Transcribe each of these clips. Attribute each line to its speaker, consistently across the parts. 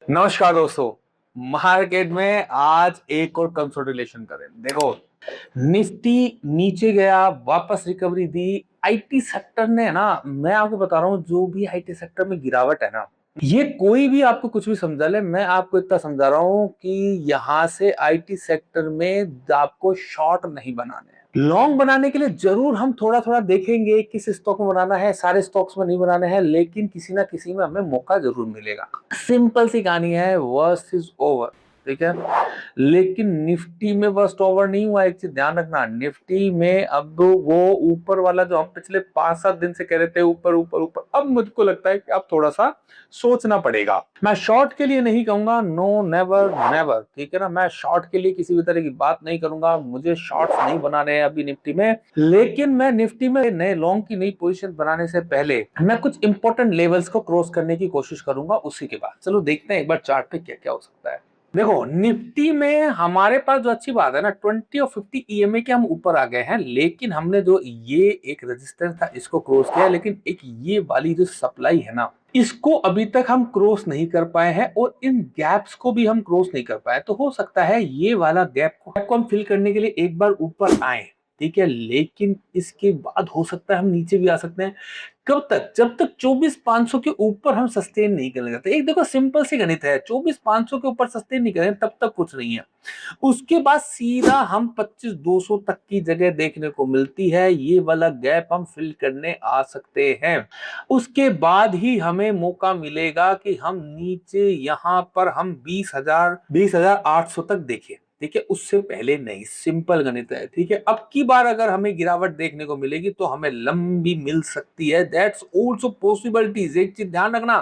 Speaker 1: नमस्कार दोस्तों। मार्केट में आज एक और कंसोलिडेशन करें। देखो, निफ्टी नीचे गया, वापस रिकवरी दी। आईटी सेक्टर ने ना, मैं आपको बता रहा हूं, जो भी आईटी सेक्टर में गिरावट है ना, ये कोई भी आपको कुछ भी समझा ले, मैं आपको इतना समझा रहा हूं कि यहां से आईटी सेक्टर में आपको शॉर्ट नहीं बनाने हैं। लॉन्ग बनाने के लिए जरूर हम थोड़ा थोड़ा देखेंगे किस स्टॉक में बनाना है, सारे स्टॉक्स में नहीं बनाने हैं, लेकिन किसी ना किसी में हमें मौका जरूर मिलेगा। सिंपल सी कहानी है, वर्स्ट इज ओवर। ठीक है, लेकिन निफ्टी में वर्स्ट ओवर नहीं हुआ। एक चीज ध्यान रखना, निफ्टी में अब वो ऊपर वाला जो हम पिछले 5-7 दिन से कह रहे थे, ऊपर ऊपर ऊपर, अब मुझको लगता है कि अब थोड़ा सा सोचना पड़ेगा। मैं शॉर्ट के लिए नहीं कहूंगा, नो नेवर नेवर, ठीक है ना। मैं शॉर्ट के लिए किसी भी तरह की बात नहीं करूंगा, मुझे शॉर्ट्स नहीं बनाने हैं अभी निफ्टी में। लेकिन मैं निफ्टी में नए लॉन्ग की नई पोजीशन बनाने से पहले मैं कुछ इंपॉर्टेंट लेवल्स को क्रॉस करने की कोशिश करूंगा। उसी के बाद चलो देखते हैं एक बार चार्ट पे क्या क्या हो सकता है। देखो, निफ्टी में हमारे पास जो अच्छी बात है ना, 20 और 50 ईएमए के हम ऊपर आ गए हैं, लेकिन हमने जो ये एक रेजिस्टेंस था इसको क्रॉस किया, लेकिन एक ये वाली जो सप्लाई है ना, इसको अभी तक हम क्रॉस नहीं कर पाए हैं, और इन गैप्स को भी हम क्रॉस नहीं कर पाए। तो हो सकता है ये वाला गैप को हम फिल करने के लिए एक बार ऊपर आए, ठीक है, लेकिन इसके बाद हो सकता है हम नीचे भी आ सकते हैं। कब तक? जब तक 24,500 के ऊपर हम सस्टेन नहीं कर लेते। एक देखो, सिंपल सी गणित है, 24,500 के ऊपर सस्टेन नहीं करें तब तक कुछ नहीं है। उसके बाद सीधा हम 25,200 तक की जगह देखने को मिलती है, ये वाला गैप हम फिल करने आ सकते हैं। उसके बाद ही हमें मौका मिलेगा कि हम नीचे यहां पर हम 20,800 तक देखें। ठीक है, उससे पहले नहीं। सिंपल गणित है, ठीक है। अब की बार अगर हमें गिरावट देखने को मिलेगी तो हमें लंबी मिल सकती है, दैट्स ऑल्सो पॉसिबिलिटीज। एक चीज ध्यान रखना,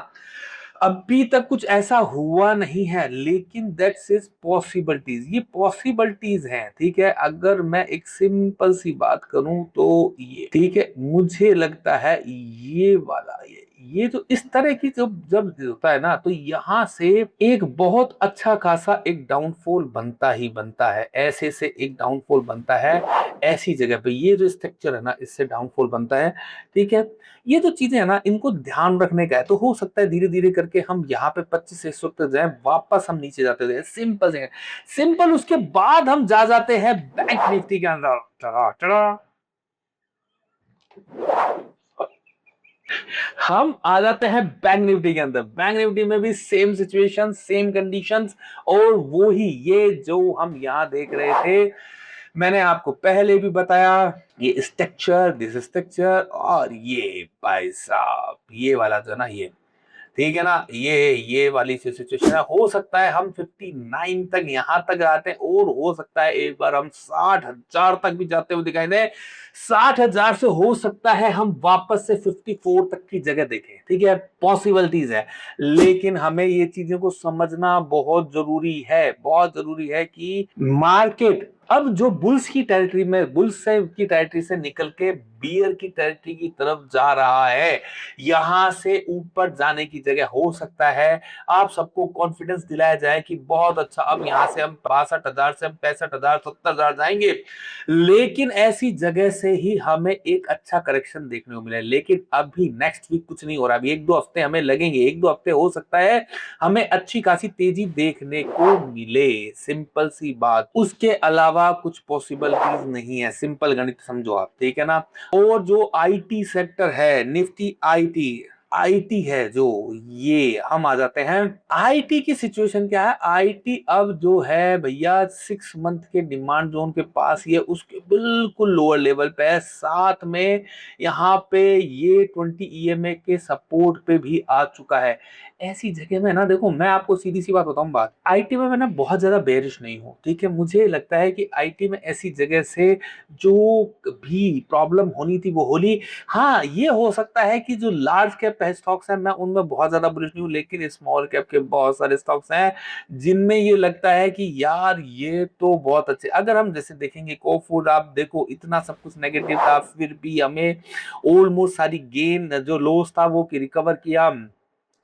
Speaker 1: अभी तक कुछ ऐसा हुआ नहीं है, लेकिन दैट्स इज पॉसिबिलिटीज, ये पॉसिबिलिटीज हैं। ठीक है, अगर मैं एक सिंपल सी बात करूं तो ये, ठीक है, मुझे लगता है ये वाला, ये जो इस तरह की जब जब होता है ना, तो यहां से एक बहुत अच्छा खासा एक डाउनफॉल बनता ही बनता है। ऐसे से एक डाउनफॉल बनता है, ऐसी जगह पे ये जो स्ट्रक्चर है ना, इससे डाउनफॉल बनता है। ठीक है, ये जो चीजें है ना, इनको ध्यान रखने का है। तो हो सकता है धीरे धीरे करके हम यहाँ पे 25,100 तक जाए, वापस हम नीचे जाते जाए। सिंपल से सिंपल, उसके बाद हम जा जाते हैं बैंक निफ्टी के अंदर। टड़ा टड़ा, हम आ जाते हैं बैंक निफ्टी के अंदर। बैंक निफ्टी में भी सेम सिचुएशन, सेम कंडीशंस, और वो ही ये जो हम यहाँ देख रहे थे, मैंने आपको पहले भी बताया, ये स्ट्रक्चर, दिस स्ट्रक्चर, और ये भाई साहब ये वाला जो ना, ये ठीक है ना, ये वाली सिचुएशन है। हो सकता है हम 59 तक यहाँ तक आते हैं, और हो सकता है एक बार हम 60,000 तक भी जाते हुए दिखाई दे। 60,000 से हो सकता है हम वापस से 54 तक की जगह देखें। ठीक है, पॉसिबिलिटीज है, लेकिन हमें ये चीजों को समझना बहुत जरूरी है, बहुत जरूरी है कि मार्केट अब जो बुल्स की टेरिटरी में, बुल्स से की टेरिटरी से निकल के बियर की टेरिटरी की तरफ जा रहा है। यहां से ऊपर जाने की जगह हो सकता है आप सबको कॉन्फिडेंस दिलाया जाए कि बहुत अच्छा, अब यहां से हम 62,000 से हम 65,000, 70,000 जाएंगे, लेकिन ऐसी जगह से ही हमें एक अच्छा करेक्शन देखने को मिले। लेकिन अभी नेक्स्ट वीक कुछ नहीं हो रहा, अभी 1-2 हफ्ते हमें लगेंगे, 1-2 हफ्ते हो सकता है हमें अच्छी खासी तेजी देखने को मिले। सिंपल सी बात, उसके अलावा कुछ पॉसिबिलिटीज नहीं है। सिंपल गणित समझो आप, ठीक है ना। और जो आईटी सेक्टर है, निफ्टी आईटी, आईटी है जो, ये हम आ जाते हैं। आईटी की सिचुएशन क्या है? आईटी अब जो है भैया 6 मंथ के डिमांड जोन के पास, ये उसके बिल्कुल लोअर लेवल पे है। साथ में यहाँ पे ये 20 ईएमए के सपोर्ट पे भी आ चुका है। ऐसी जगह में ना, देखो मैं आपको सीधी सी बात बताऊं, बात आईटी में मैं ना बहुत ज्यादा बेरिश नहीं हूँ। ठीक है, मुझे लगता है कि आईटी में ऐसी जगह से जो भी प्रॉब्लम होनी थी वो होली। हाँ, ये हो सकता है कि जो लार्ज कैप स्टॉक्स हैं, मैं उनमें बहुत ज्यादा बुलिश नहीं हूँ, लेकिन स्मॉल कैप के बहुत सारे स्टॉक्स हैं जिनमें ये लगता है कि यार ये तो बहुत अच्छे। अगर हम जैसे देखेंगे को फूड, आप देखो इतना सब कुछ नेगेटिव था, फिर भी हमें ऑलमोस्ट सारी गेन जो लॉस था वो रिकवर किया।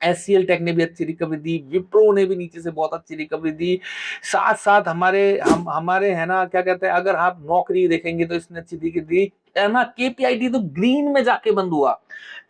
Speaker 1: एचसीएल टेक ने भी अच्छी रिकवरी दी, विप्रो ने भी नीचे से बहुत अच्छी रिकवरी दी। साथ साथ हमारे है ना, क्या कहते हैं, अगर आप नौकरी देखेंगे तो इसने अच्छी दी। है ना केपीआईटी तो ग्रीन में जाके बंद हुआ।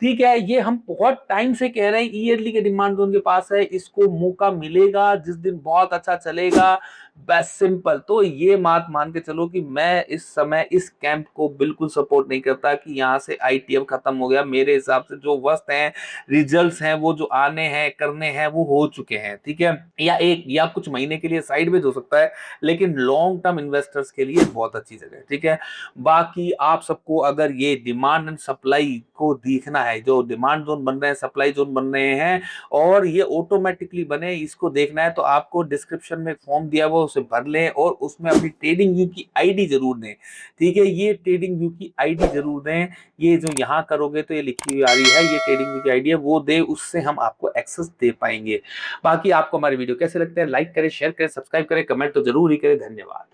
Speaker 1: ठीक है, ये हम बहुत टाइम से कह रहे हैं, ईयरली के डिमांड जोन के पास है, इसको मौका मिलेगा जिस दिन बहुत अच्छा चलेगा, बस सिंपल। तो ये बात मान के चलो कि मैं इस समय इस कैंप को बिल्कुल सपोर्ट नहीं करता कि यहाँ से आईटीएफ खत्म हो गया। मेरे हिसाब से जो वस्त हैं, रिजल्ट्स हैं, वो जो आने हैं करने हैं वो हो चुके हैं। ठीक है, या एक या कुछ महीने के लिए साइड में हो सकता है, लेकिन लॉन्ग टर्म इन्वेस्टर्स के लिए बहुत अच्छी जगह है। ठीक है, बाकी आप सबको अगर ये डिमांड एंड सप्लाई को देखना है, जो डिमांड जोन बन रहे हैं, सप्लाई जोन बन रहे हैं और ये ऑटोमेटिकली बने, इसको देखना है तो आपको डिस्क्रिप्शन में फॉर्म दिया हुआ उसे भर लें और उसमें अपनी ट्रेडिंग व्यू की आईडी जरूर दें। ठीक है, ये ट्रेडिंग व्यू की आईडी जरूर दें। ये जो यहाँ करोगे तो ये लिखी हुई आ रही है, ये ट्रेडिंग व्यू की आईडी है, वो दे, उससे हम आपको एक्सेस दे पाएंगे। बाकी आपको हमारे वीडियो कैसे लगते हैं, लाइक करें, शेयर करें, सब्सक्राइब करें, कमेंट तो जरूर ही करें। धन्यवाद।